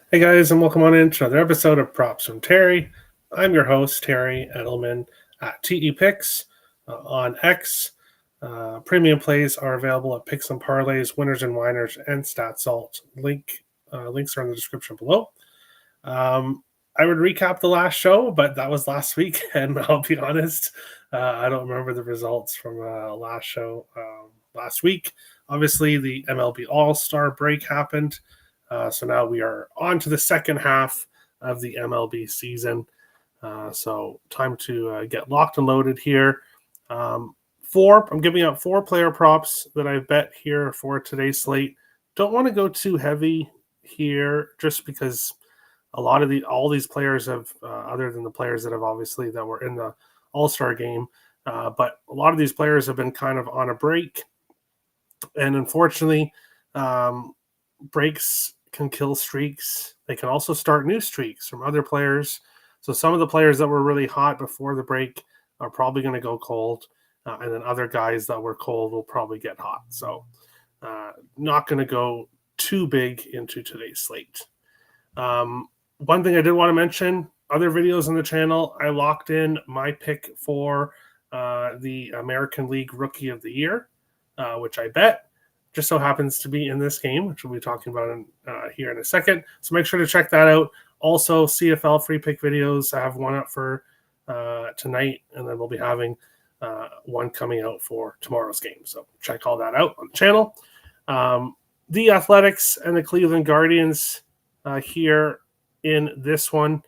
Hey guys, and welcome on into another episode of Props from Terry. I'm your host, Terry Edelman at TE Picks on X. Premium plays are available at Picks and Parlays, Winners and Winers, and StatSalt. Links are in the description below. I would recap the last show, but that was last week, and I'll be honest, I don't remember the results from last show last week. Obviously, the MLB All-Star break happened. So now we are on to the second half of the MLB season. So time to get locked and loaded here. I'm giving out 4 player props that I bet here for today's slate. Don't want to go too heavy here just because all these players have, other than the players that were in the All-Star game, but a lot of these players have been kind of on a break. And unfortunately, breaks can kill streaks. They can also start new streaks from other players. So some of the players that were really hot before the break are probably going to go cold. And then other guys that were cold will probably get hot. So not going to go too big into today's slate. One thing I did want to mention, other videos on the channel, I locked in my pick for the American League Rookie of the Year, which I bet just so happens to be in this game, which we'll be talking about here in a second. So make sure to check that out. Also, CFL free pick videos. I have one up for tonight, and then we'll be having one coming out for tomorrow's game. So check all that out on the channel. The Athletics and the Cleveland Guardians here in this one.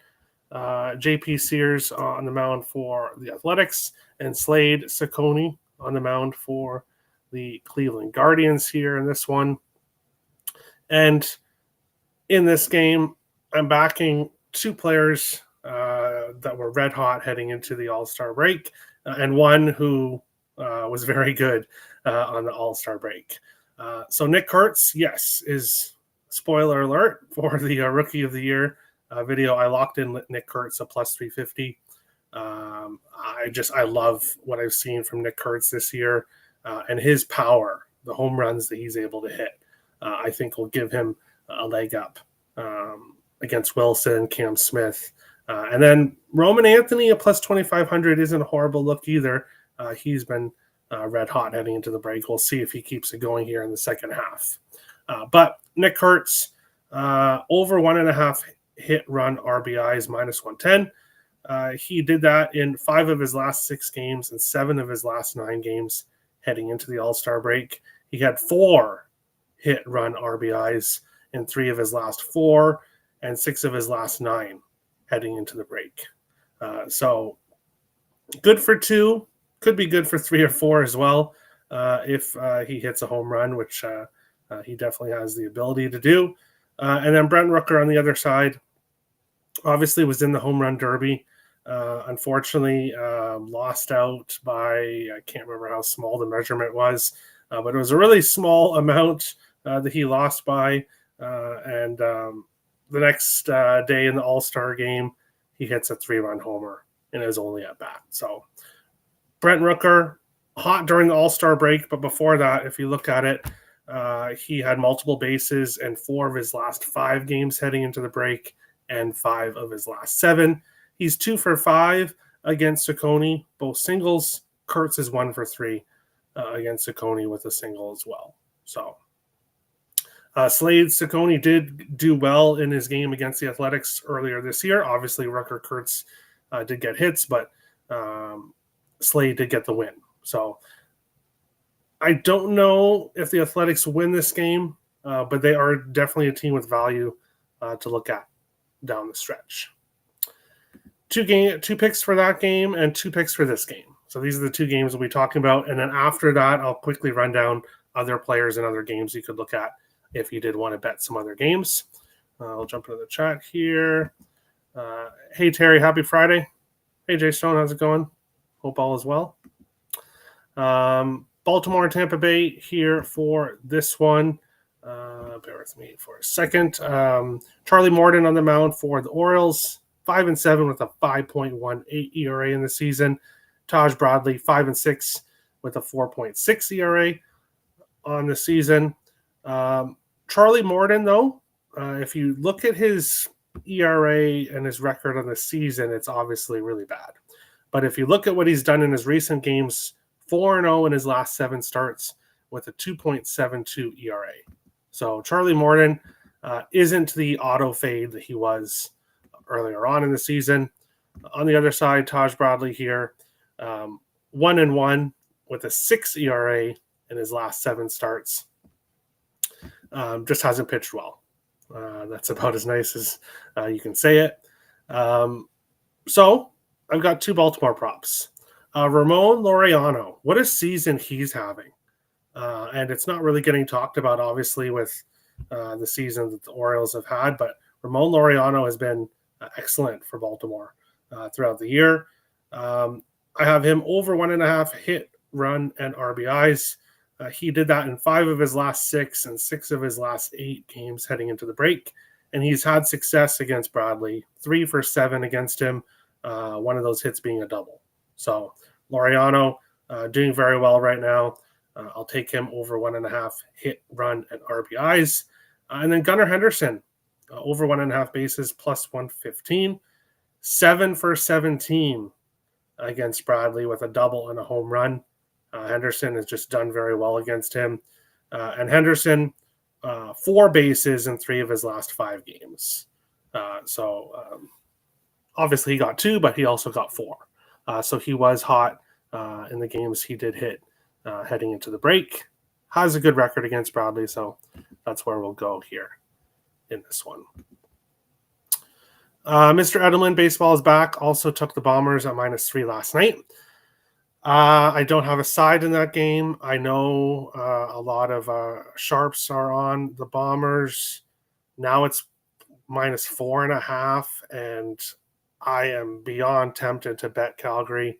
JP Sears on the mound for the Athletics, and Slade Ciccone on the mound for the Cleveland Guardians here in this one. And in this game, I'm backing 2 players that were red hot heading into the All-Star break, and one who was very good on the All-Star break. So Nick Kurtz, yes, is spoiler alert for the Rookie of the Year video. I locked in Nick Kurtz at plus 350. I love what I've seen from Nick Kurtz this year. And his power, the home runs that he's able to hit, I think will give him a leg up against Wilson, Cam Smith. And then Roman Anthony at plus 2,500 isn't a horrible look either. He's been red hot heading into the break. We'll see if he keeps it going here in the second half. But Nick Kurtz, over 1.5 hit run RBIs, minus 110. He did that in 5 of his last 6 games and 7 of his last 9 games heading into the All-Star break. He had 4 hit run RBIs in 3 of his last 4 and 6 of his last 9 heading into the break. So good for 2, could be good for 3 or 4 as well if he hits a home run, which he definitely has the ability to do. And then Brent Rooker on the other side obviously was in the home run derby. Unfortunately, lost out by, I can't remember how small the measurement was, but it was a really small amount that he lost by. And the next day in the All-Star game, he hits a 3-run homer in his only at bat. So Brent Rooker, hot during the All-Star break, but before that, if you look at it, he had multiple bases in 4 of his last 5 games heading into the break and 5 of his last 7. He's 2 for 5 against Ciccone, both singles. Kurtz is 1 for 3 against Ciccone with a single as well. So Slade Ciccone did do well in his game against the Athletics earlier this year. Obviously, Rooker Kurtz did get hits, but Slade did get the win. So I don't know if the Athletics win this game, but they are definitely a team with value to look at down the stretch. 2 picks for that game and 2 picks for this game. So these are the 2 games we'll be talking about. And then after that, I'll quickly run down other players and other games you could look at if you did want to bet some other games. I'll jump into the chat here. Hey, Terry, happy Friday. Hey, Jay Stone, how's it going? Hope all is well. Baltimore and Tampa Bay here for this one. Bear with me for a second. Charlie Morton on the mound for the Orioles. 5-7 with a 5.18 ERA in the season. Taj Bradley, 5-6 with a 4.6 ERA on the season. Charlie Morton, though, if you look at his ERA and his record on the season, it's obviously really bad. But if you look at what he's done in his recent games, 4-0 in his last 7 starts with a 2.72 ERA. So Charlie Morton isn't the auto fade that he was earlier on in the season. On the other side, Taj Bradley here, 1-1 with a 6 ERA in his last 7 starts. Just hasn't pitched well. That's about as nice as you can say it. So I've got 2 Baltimore props. Ramon Laureano, what a season he's having. And it's not really getting talked about, obviously, with the season that the Orioles have had, but Ramon Laureano has been excellent for Baltimore throughout the year. I have him over 1.5 hit, run, and RBIs. He did that in 5 of his last 6 and 6 of his last 8 games heading into the break. And he's had success against Bradley, 3 for 7 against him, one of those hits being a double. So Laureano doing very well right now. I'll take him over 1.5 hit, run, and RBIs. And then Gunnar Henderson, over 1.5 bases, plus 115. 7 for 17 against Bradley with a double and a home run. Henderson has just done very well against him. And Henderson, 4 bases in 3 of his last 5 games. So obviously he got 2, but he also got 4. So he was hot in the games he did hit heading into the break. Has a good record against Bradley, so that's where we'll go here in this one. Mr. Edelman, baseball is back. Also took the Bombers at -3 last night. I don't have a side in that game. I know a lot of sharps are on the Bombers. Now it's -4.5, and I am beyond tempted to bet Calgary.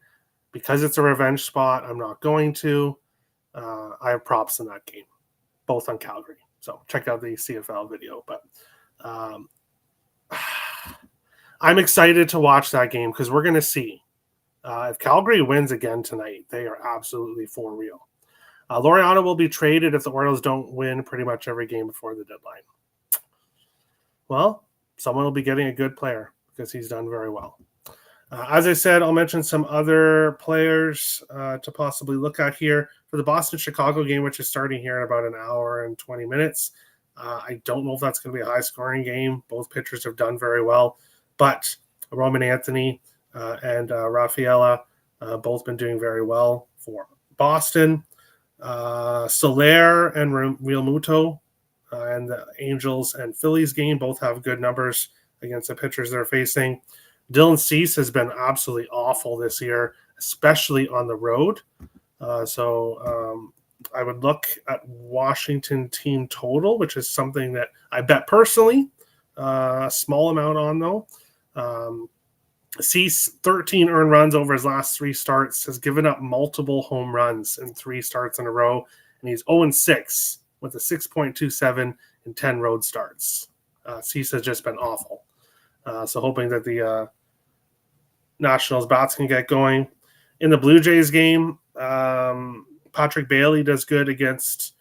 Because it's a revenge spot, I'm not going to. I have props in that game, both on Calgary. So check out the CFL video. But I'm excited to watch that game because we're going to see. If Calgary wins again tonight, they are absolutely for real. Laureano will be traded if the Orioles don't win pretty much every game before the deadline. Well, someone will be getting a good player because he's done very well. As I said, I'll mention some other players to possibly look at here for the Boston-Chicago game, which is starting here in about an hour and 20 minutes. I don't know if that's going to be a high-scoring game. Both pitchers have done very well, but Roman Anthony and Rafaela both been doing very well for Boston. Soler and Realmuto and the Angels and Phillies game both have good numbers against the pitchers they're facing. Dylan Cease has been absolutely awful this year, especially on the road. So I would look at Washington team total, which is something that I bet personally, a small amount on though. Cease, 13 earned runs over his last 3 starts, has given up multiple home runs in 3 starts in a row, and he's 0-6 with a 6.27 in 10 road starts. Cease has just been awful. So hoping that the Nationals bats can get going. In the Blue Jays game, Patrick Bailey does good against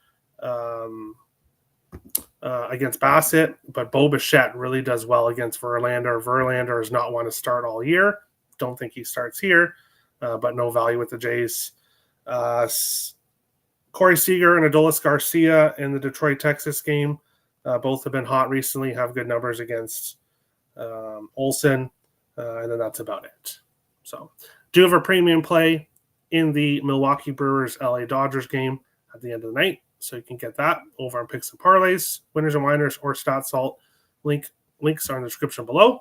Bassett, but Bo Bichette really does well against Verlander. Verlander has not want to start all year. Don't think he starts here, but no value with the Jays. Corey Seager and Adolis Garcia in the Detroit-Texas game. Both have been hot recently, have good numbers against Olsen, and then that's about it. So do have a premium play in the Milwaukee Brewers LA Dodgers game at the end of the night, so you can get that over on Picks and Parlays, Winners and Winers, or Stat Salt. Links are in the description below.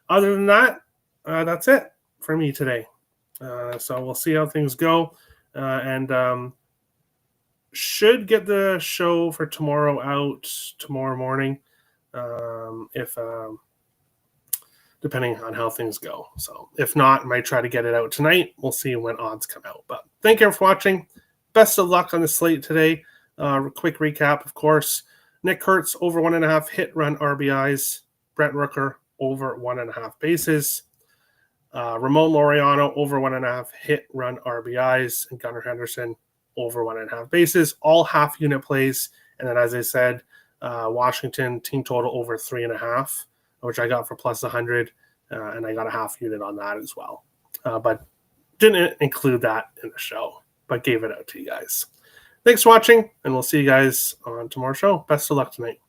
Other than that, that's it for me today. So we'll see how things go, and should get the show for tomorrow out tomorrow morning, if depending on how things go. So if not, I might try to get it out tonight. We'll see when odds come out. But thank you for watching. Best of luck on the slate today. Quick recap, of course. Nick Kurtz, over 1.5 hit, run, RBIs. Brent Rooker, over 1.5 bases. Ramon Laureano, over 1.5 hit, run, RBIs. And Gunnar Henderson, over 1.5 bases. All half-unit plays. And then, as I said, Washington team total over 3.5, which I got for plus 100, and I got a half unit on that as well. But didn't include that in the show, but gave it out to you guys. Thanks for watching, and we'll see you guys on tomorrow's show. Best of luck tonight.